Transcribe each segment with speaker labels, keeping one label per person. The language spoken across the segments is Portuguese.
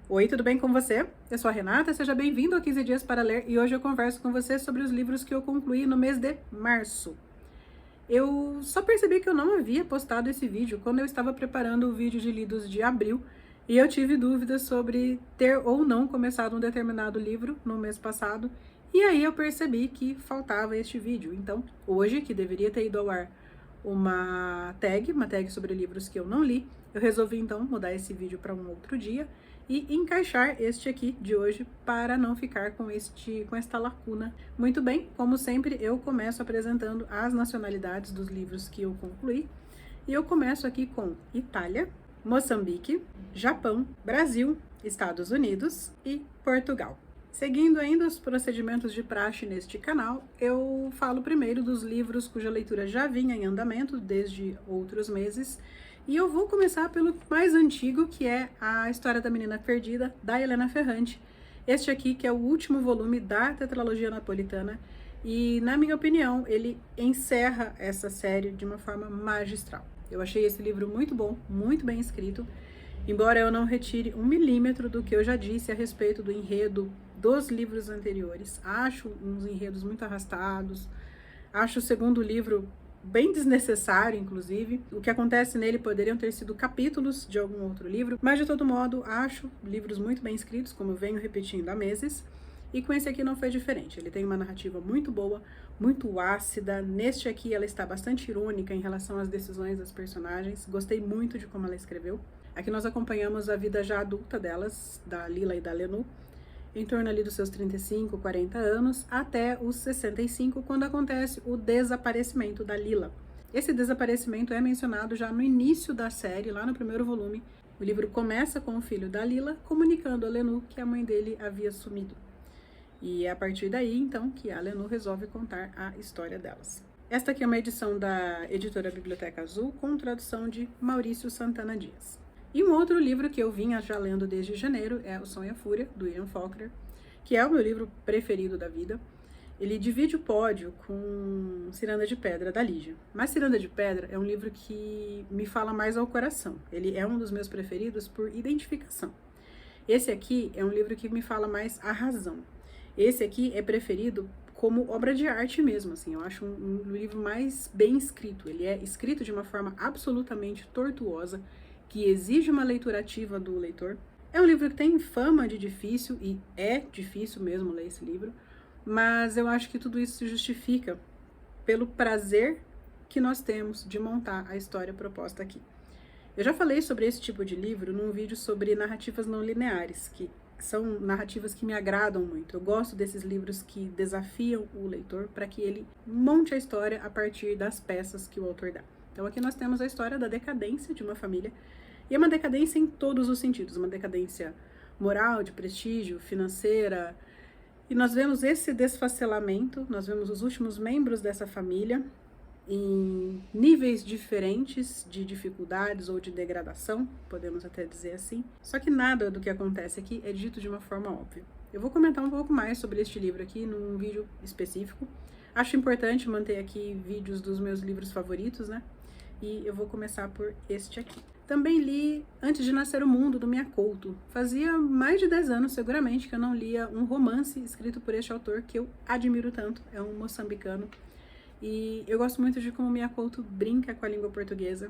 Speaker 1: Oi, tudo bem com você? Eu sou a Renata, seja bem-vindo ao 15 Dias para Ler e hoje eu converso com você sobre os livros que eu concluí no mês de março. Eu só percebi que eu não havia postado esse vídeo quando eu estava preparando o vídeo de lidos de abril e eu tive dúvidas sobre ter ou não começado um determinado livro no mês passado e aí eu percebi que faltava este vídeo. Então, hoje, que deveria ter ido ao ar uma tag sobre livros que eu não li, eu resolvi então mudar esse vídeo para um outro dia e encaixar este aqui de hoje para não ficar com esta lacuna. Muito bem, como sempre, eu começo apresentando as nacionalidades dos livros que eu concluí. E eu começo aqui com Itália, Moçambique, Japão, Brasil, Estados Unidos e Portugal. Seguindo ainda os procedimentos de praxe neste canal, eu falo primeiro dos livros cuja leitura já vinha em andamento desde outros meses, e eu vou começar pelo mais antigo, que é A História da Menina Perdida, da Helena Ferrante. Este aqui, que é o último volume da tetralogia napolitana, e, na minha opinião, ele encerra essa série de uma forma magistral. Eu achei esse livro muito bom, muito bem escrito, embora eu não retire 1 milímetro do que eu já disse a respeito do enredo dos livros anteriores. Acho uns enredos muito arrastados, acho o segundo livro bem desnecessário, inclusive. O que acontece nele poderiam ter sido capítulos de algum outro livro, mas de todo modo, acho livros muito bem escritos, como eu venho repetindo há meses, e com esse aqui não foi diferente. Ele tem uma narrativa muito boa, muito ácida. Neste aqui ela está bastante irônica em relação às decisões das personagens. Gostei muito de como ela escreveu. Aqui nós acompanhamos a vida já adulta delas, da Lila e da Lenu, em torno ali dos seus 35, 40 anos, até os 65, quando acontece o desaparecimento da Lila. Esse desaparecimento é mencionado já no início da série, lá no primeiro volume. O livro começa com o filho da Lila comunicando a Lenu que a mãe dele havia sumido. E é a partir daí, então, que a Lenu resolve contar a história delas. Esta aqui é uma edição da editora Biblioteca Azul, com tradução de Maurício Santana Dias. E um outro livro que eu vinha já lendo desde janeiro é O Som e a Fúria, do William Faulkner, que é o meu livro preferido da vida. Ele divide o pódio com Ciranda de Pedra, da Lígia. Mas Ciranda de Pedra é um livro que me fala mais ao coração. Ele é um dos meus preferidos por identificação. Esse aqui é um livro que me fala mais à razão. Esse aqui é preferido como obra de arte mesmo, assim. Eu acho um livro mais bem escrito. Ele é escrito de uma forma absolutamente tortuosa, que exige uma leitura ativa do leitor. É um livro que tem fama de difícil, e é difícil mesmo ler esse livro, mas eu acho que tudo isso se justifica pelo prazer que nós temos de montar a história proposta aqui. Eu já falei sobre esse tipo de livro num vídeo sobre narrativas não lineares, que são narrativas que me agradam muito. Eu gosto desses livros que desafiam o leitor para que ele monte a história a partir das peças que o autor dá. Então aqui nós temos a história da decadência de uma família, e é uma decadência em todos os sentidos, uma decadência moral, de prestígio, financeira, e nós vemos esse desfacelamento, nós vemos os últimos membros dessa família em níveis diferentes de dificuldades ou de degradação, podemos até dizer assim, só que nada do que acontece aqui é dito de uma forma óbvia. Eu vou comentar um pouco mais sobre este livro aqui num vídeo específico. Acho importante manter aqui vídeos dos meus livros favoritos, né? E eu vou começar por este aqui. Também li Antes de Nascer o Mundo, do Mia Couto. Fazia mais de 10 anos, seguramente, que eu não lia um romance escrito por este autor, que eu admiro tanto. É um moçambicano. E eu gosto muito de como Mia Couto brinca com a língua portuguesa.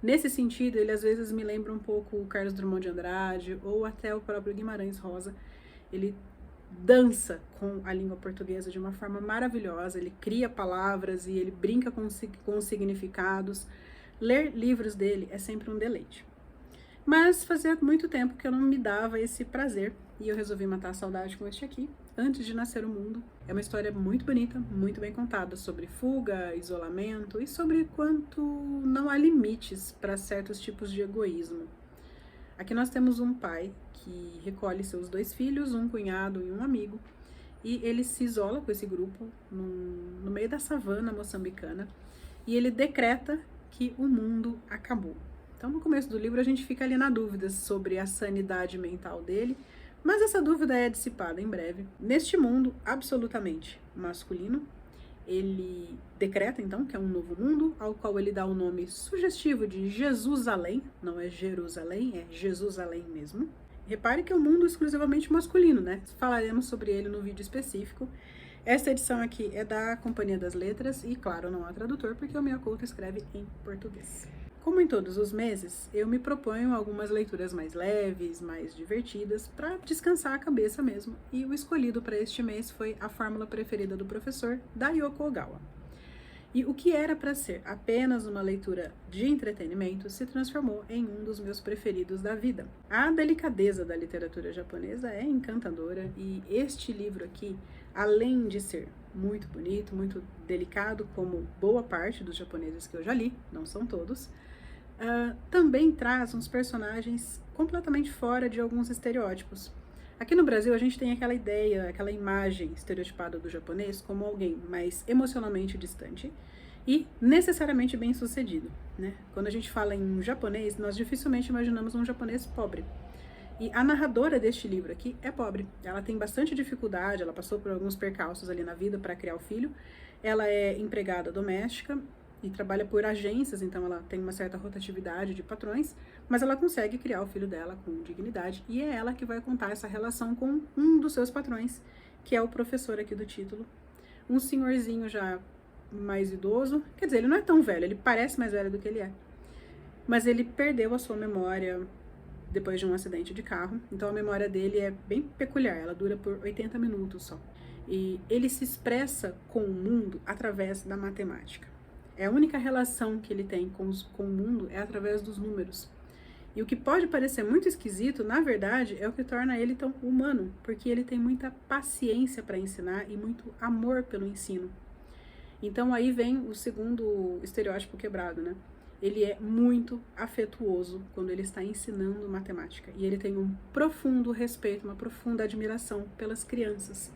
Speaker 1: Nesse sentido, ele às vezes me lembra um pouco o Carlos Drummond de Andrade, ou até o próprio Guimarães Rosa. Ele dança com a língua portuguesa de uma forma maravilhosa, ele cria palavras e ele brinca com significados. Ler livros dele é sempre um deleite. Mas fazia muito tempo que eu não me dava esse prazer, e eu resolvi matar a saudade com este aqui, Antes de Nascer o Mundo. É uma história muito bonita, muito bem contada, sobre fuga, isolamento e sobre quanto não há limites para certos tipos de egoísmo. Aqui nós temos um pai que recolhe seus 2 filhos, um cunhado e um amigo, e ele se isola com esse grupo no meio da savana moçambicana, e ele decreta que o mundo acabou. Então, no começo do livro, a gente fica ali na dúvida sobre a sanidade mental dele, mas essa dúvida é dissipada em breve. Neste mundo absolutamente masculino, ele decreta, então, que é um novo mundo, ao qual ele dá o nome sugestivo de Jesusalém, não é Jerusalém, é Jesusalém mesmo. Repare que é um mundo exclusivamente masculino, né? Falaremos sobre ele no vídeo específico. Esta edição aqui é da Companhia das Letras e, claro, não há tradutor, porque o Minha Couto escreve em português. Como em todos os meses, eu me proponho algumas leituras mais leves, mais divertidas, para descansar a cabeça mesmo, e o escolhido para este mês foi A Fórmula Preferida do Professor, da Yoko Ogawa. E o que era para ser apenas uma leitura de entretenimento se transformou em um dos meus preferidos da vida. A delicadeza da literatura japonesa é encantadora e este livro aqui, além de ser muito bonito, muito delicado, como boa parte dos japoneses que eu já li, não são todos, também traz uns personagens completamente fora de alguns estereótipos. Aqui no Brasil, a gente tem aquela ideia, aquela imagem estereotipada do japonês como alguém mais emocionalmente distante e necessariamente bem-sucedido, né? Quando a gente fala em japonês, nós dificilmente imaginamos um japonês pobre. E a narradora deste livro aqui é pobre. Ela tem bastante dificuldade, ela passou por alguns percalços ali na vida para criar o filho. Ela é empregada doméstica e trabalha por agências, então ela tem uma certa rotatividade de patrões, mas ela consegue criar o filho dela com dignidade, e é ela que vai contar essa relação com um dos seus patrões, que é o professor aqui do título, um senhorzinho já mais idoso, quer dizer, ele não é tão velho, ele parece mais velho do que ele é, mas ele perdeu a sua memória depois de um acidente de carro, então a memória dele é bem peculiar, ela dura por 80 minutos só, e ele se expressa com o mundo através da matemática. A única relação que ele tem com o mundo é através dos números. E o que pode parecer muito esquisito, na verdade, é o que torna ele tão humano, porque ele tem muita paciência para ensinar e muito amor pelo ensino. Então aí vem o segundo estereótipo quebrado, né? Ele é muito afetuoso quando ele está ensinando matemática. E ele tem um profundo respeito, uma profunda admiração pelas crianças,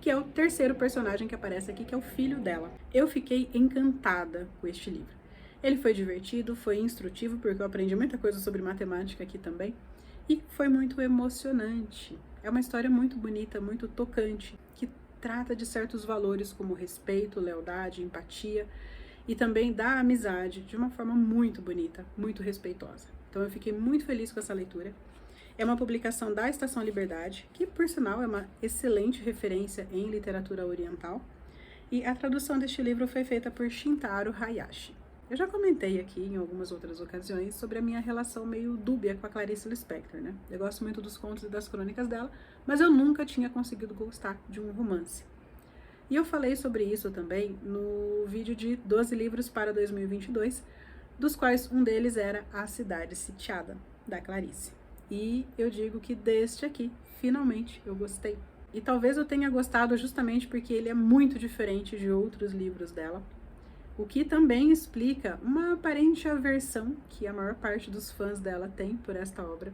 Speaker 1: que é o terceiro personagem que aparece aqui, que é o filho dela. Eu fiquei encantada com este livro. Ele foi divertido, foi instrutivo, porque eu aprendi muita coisa sobre matemática aqui também, e foi muito emocionante. É uma história muito bonita, muito tocante, que trata de certos valores como respeito, lealdade, empatia, e também da amizade de uma forma muito bonita, muito respeitosa. Então eu fiquei muito feliz com essa leitura. É uma publicação da Estação Liberdade, que, por sinal, é uma excelente referência em literatura oriental. E a tradução deste livro foi feita por Shintaro Hayashi. Eu já comentei aqui em algumas outras ocasiões sobre a minha relação meio dúbia com a Clarice Lispector, né? Eu gosto muito dos contos e das crônicas dela, mas eu nunca tinha conseguido gostar de um romance. E eu falei sobre isso também no vídeo de 12 livros para 2022, dos quais um deles era A Cidade Sitiada, da Clarice. E eu digo que deste aqui, finalmente, eu gostei. E talvez eu tenha gostado justamente porque ele é muito diferente de outros livros dela, o que também explica uma aparente aversão que a maior parte dos fãs dela tem por esta obra.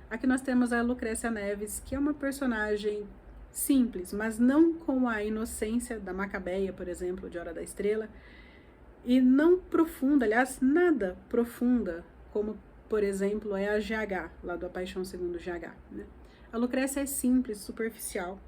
Speaker 1: Aqui nós temos a Lucrécia Neves, que é uma personagem simples, mas não com a inocência da Macabeia, por exemplo, de Hora da Estrela, e não profunda, aliás, nada profunda, como por exemplo, é a GH, lá do A Paixão Segundo GH, né? A Lucrécia é simples, superficial.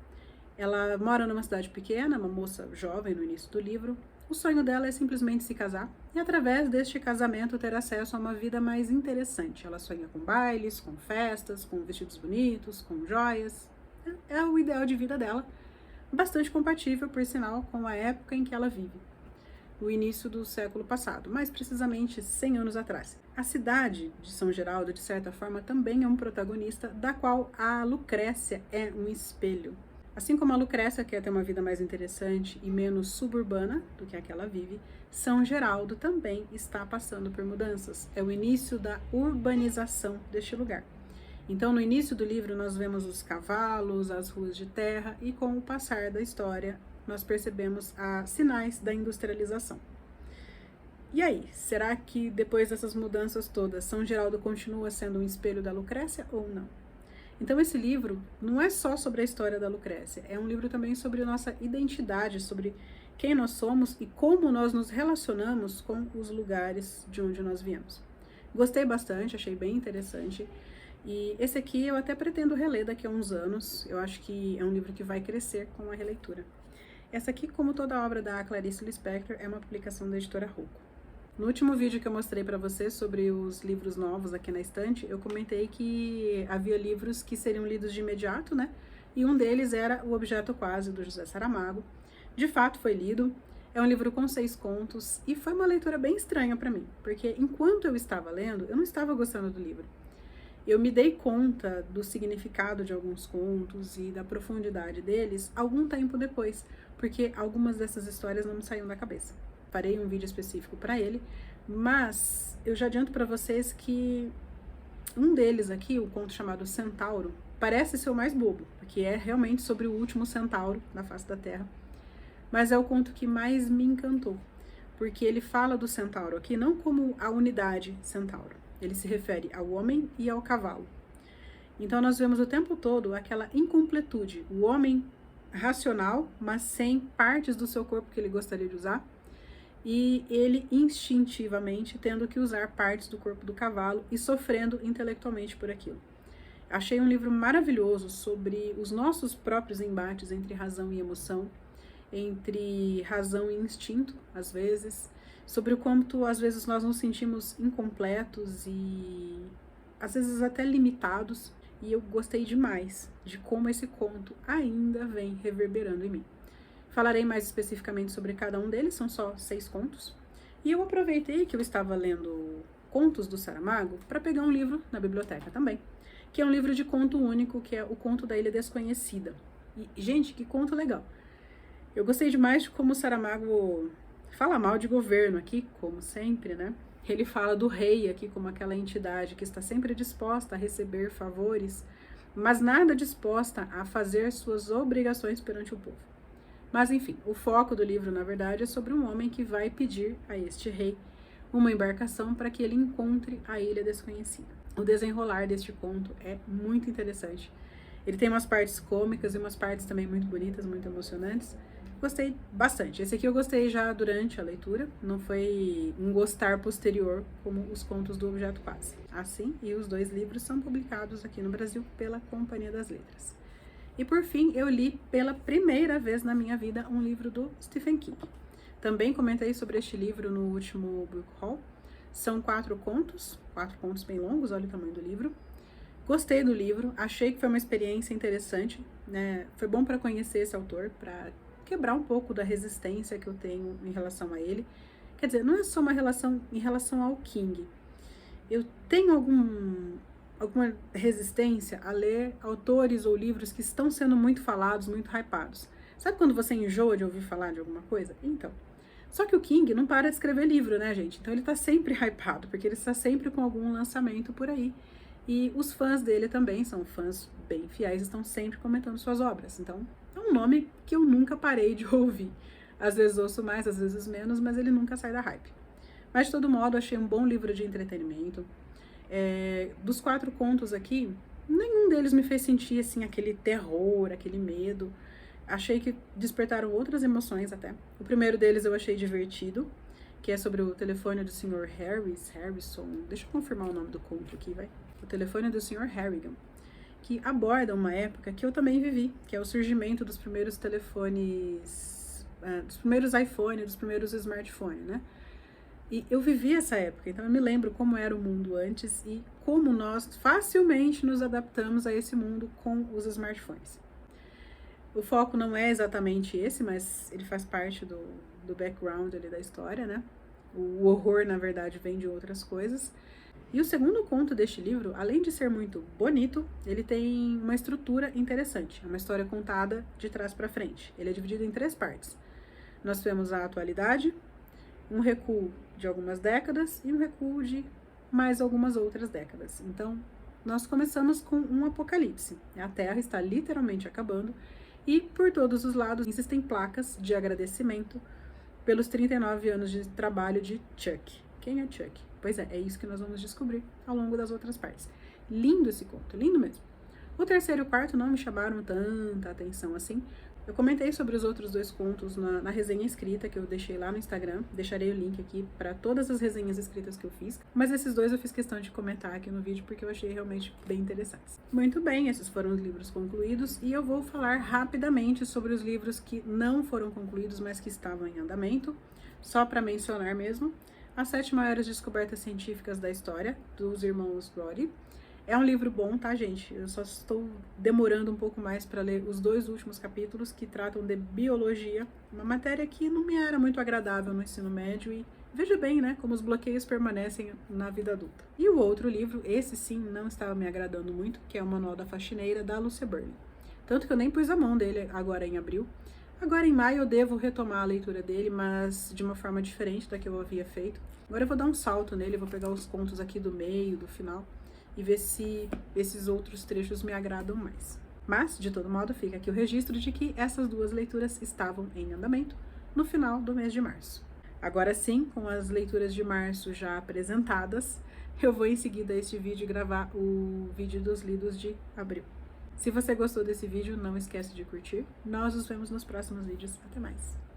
Speaker 1: Ela mora numa cidade pequena, uma moça jovem no início do livro. O sonho dela é simplesmente se casar e, através deste casamento, ter acesso a uma vida mais interessante. Ela sonha com bailes, com festas, com vestidos bonitos, com joias. É o ideal de vida dela, bastante compatível, por sinal, com a época em que ela vive. O início do século passado, mais precisamente 100 anos atrás. A cidade de São Geraldo, de certa forma, também é um protagonista, da qual a Lucrécia é um espelho. Assim como a Lucrécia quer ter uma vida mais interessante e menos suburbana do que a que ela vive, São Geraldo também está passando por mudanças. É o início da urbanização deste lugar. Então, no início do livro, nós vemos os cavalos, as ruas de terra, e com o passar da história, nós percebemos sinais da industrialização. E aí, será que depois dessas mudanças todas, São Geraldo continua sendo um espelho da Lucrécia ou não? Então esse livro não é só sobre a história da Lucrécia, é um livro também sobre a nossa identidade, sobre quem nós somos e como nós nos relacionamos com os lugares de onde nós viemos. Gostei bastante, achei bem interessante. E esse aqui eu até pretendo reler daqui a uns anos, eu acho que é um livro que vai crescer com a releitura. Essa aqui, como toda a obra da Clarice Lispector, é uma publicação da editora Rocco. No último vídeo que eu mostrei para você sobre os livros novos aqui na estante, eu comentei que havia livros que seriam lidos de imediato, né? E um deles era O Objeto Quase, do José Saramago. De fato, foi lido. É um livro com 6 contos e foi uma leitura bem estranha para mim, porque enquanto eu estava lendo, eu não estava gostando do livro. Eu me dei conta do significado de alguns contos e da profundidade deles algum tempo depois, porque algumas dessas histórias não me saíam da cabeça. Farei um vídeo específico para ele, mas eu já adianto para vocês que um deles aqui, o conto chamado Centauro, parece ser o mais bobo, porque é realmente sobre o último centauro na face da Terra, mas é o conto que mais me encantou, porque ele fala do centauro aqui não como a unidade centauro, ele se refere ao homem e ao cavalo. Então nós vemos o tempo todo aquela incompletude, o homem racional, mas sem partes do seu corpo que ele gostaria de usar, e ele instintivamente tendo que usar partes do corpo do cavalo e sofrendo intelectualmente por aquilo. Achei um livro maravilhoso sobre os nossos próprios embates entre razão e emoção, entre razão e instinto, às vezes, sobre o quanto às vezes nós nos sentimos incompletos e às vezes até limitados, e eu gostei demais de como esse conto ainda vem reverberando em mim. Falarei mais especificamente sobre cada um deles, são só 6 contos. E eu aproveitei que eu estava lendo contos do Saramago para pegar um livro na biblioteca também, que é um livro de conto único, que é O Conto da Ilha Desconhecida. E, gente, que conto legal! Eu gostei demais de como o Saramago fala mal de governo aqui, como sempre, né? Ele fala do rei aqui como aquela entidade que está sempre disposta a receber favores, mas nada disposta a fazer suas obrigações perante o povo. Mas enfim, o foco do livro, na verdade, é sobre um homem que vai pedir a este rei uma embarcação para que ele encontre a Ilha Desconhecida. O desenrolar deste conto é muito interessante. Ele tem umas partes cômicas e umas partes também muito bonitas, muito emocionantes. Gostei bastante. Esse aqui eu gostei já durante a leitura, não foi um gostar posterior como os contos do Objeto Quase. Assim, e os 2 livros são publicados aqui no Brasil pela Companhia das Letras. E por fim, eu li pela primeira vez na minha vida um livro do Stephen King. Também comentei sobre este livro no último book haul. São 4 contos bem longos, olha o tamanho do livro. Gostei do livro, achei que foi uma experiência interessante, né? Foi bom para conhecer esse autor, para quebrar um pouco da resistência que eu tenho em relação a ele. Quer dizer, não é só uma relação em relação ao King. Eu tenho alguma resistência a ler autores ou livros que estão sendo muito falados, muito hypados. Sabe quando você enjoa de ouvir falar de alguma coisa? Então. Só que o King não para de escrever livro, né, gente? Então ele tá sempre hypado, porque ele está sempre com algum lançamento por aí. E os fãs dele também são fãs bem fiéis, estão sempre comentando suas obras. Então, é um nome que eu nunca parei de ouvir. Às vezes ouço mais, às vezes menos, mas ele nunca sai da hype. Mas, de todo modo, achei um bom livro de entretenimento. Dos 4 contos aqui, nenhum deles me fez sentir, assim, aquele terror, aquele medo. Achei que despertaram outras emoções até. O primeiro deles eu achei divertido, que é sobre o telefone do Sr. Harrison. Deixa eu confirmar o nome do conto aqui, vai. O telefone do Sr. Harrigan, que aborda uma época que eu também vivi, que é o surgimento dos primeiros telefones, dos primeiros iPhone, dos primeiros smartphones, né? E eu vivi essa época, então eu me lembro como era o mundo antes e como nós facilmente nos adaptamos a esse mundo com os smartphones. O foco não é exatamente esse, mas ele faz parte do background ali da história, né? O horror, na verdade, vem de outras coisas. E o segundo conto deste livro, além de ser muito bonito, ele tem uma estrutura interessante. É uma história contada de trás para frente. Ele é dividido em 3 partes. Nós temos a atualidade, um recuo de algumas décadas e um recuo de mais algumas outras décadas. Então, nós começamos com um apocalipse. A Terra está literalmente acabando e, por todos os lados, existem placas de agradecimento pelos 39 anos de trabalho de Chuck. Quem é Chuck? Pois é isso que nós vamos descobrir ao longo das outras partes. Lindo esse conto, lindo mesmo. O terceiro e o quarto não me chamaram tanta atenção assim. Eu comentei sobre os outros 2 contos na resenha escrita que eu deixei lá no Instagram. Deixarei o link aqui para todas as resenhas escritas que eu fiz. Mas esses 2 eu fiz questão de comentar aqui no vídeo porque eu achei realmente bem interessantes. Muito bem, esses foram os livros concluídos e eu vou falar rapidamente sobre os livros que não foram concluídos, mas que estavam em andamento, só para mencionar mesmo. As 7 Maiores Descobertas Científicas da História, dos irmãos Brody. É um livro bom, tá, gente? Eu só estou demorando um pouco mais para ler os 2 últimos capítulos que tratam de biologia, uma matéria que não me era muito agradável no ensino médio e veja bem, né, como os bloqueios permanecem na vida adulta. E o outro livro, esse sim, não estava me agradando muito, que é o Manual da Faxineira, da Lucy Burney. Tanto que eu nem pus a mão dele agora em abril. Agora em maio eu devo retomar a leitura dele, mas de uma forma diferente da que eu havia feito. Agora eu vou dar um salto nele, vou pegar os contos aqui do meio, do final, e ver se esses outros trechos me agradam mais. Mas, de todo modo, fica aqui o registro de que essas 2 leituras estavam em andamento no final do mês de março. Agora sim, com as leituras de março já apresentadas, eu vou em seguida a este vídeo gravar o vídeo dos lidos de abril. Se você gostou desse vídeo, não esquece de curtir. Nós nos vemos nos próximos vídeos. Até mais!